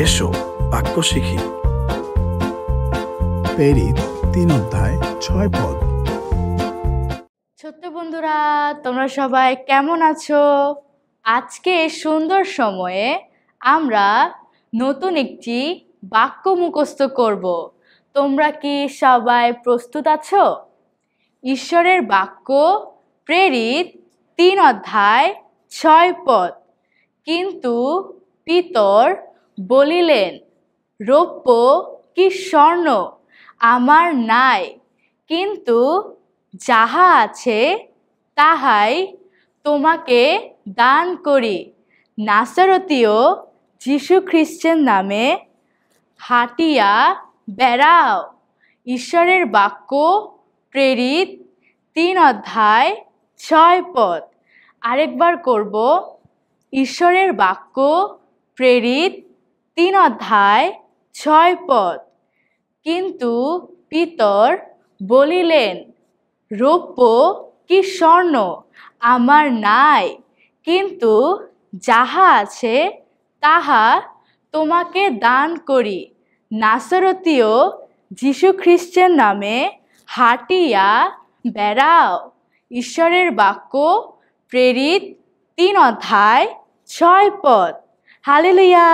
এসো বাক্য শিখি। প্রেরিত 3 অধ্যায় 6 পদ। ছোট্ট বন্ধুরা, তোমরা সবাই কেমন আছো? আজকে সুন্দর সময়ে আমরা নতুন একটি বাক্য মুখস্থ করব। তোমরা কি সবাই প্রস্তুত আছো? ঈশ্বরের বাক্য প্রেরিত 3 অধ্যায় 6 পদ। কিন্তু পিতর বলিলেন, রৌপ্য কি স্বর্ণ আমার নাই, কিন্তু যাহা আছে তাহাই তোমাকে দান করি। নাসরতীয় যীশু খ্রিস্টের নামে হাঁটিয়া বেড়াও। ঈশ্বরের বাক্য প্রেরিত 3 অধ্যায় 6 পদ। আরেকবার করব। ঈশ্বরের বাক্য প্রেরিত 3 অধ্যায় 6 পদ। কিন্তু পিতর বলিলেন, রৌপ্য কি স্বর্ণ আমার নাই, কিন্তু যাহা আছে তাহা তোমাকে দান করি। নাসরতীয় যীশু খ্রিস্টের নামে হাঁটিয়া বেড়াও। ঈশ্বরের বাক্য প্রেরিত 3 অধ্যায় 6 পদ। হালেলুয়া।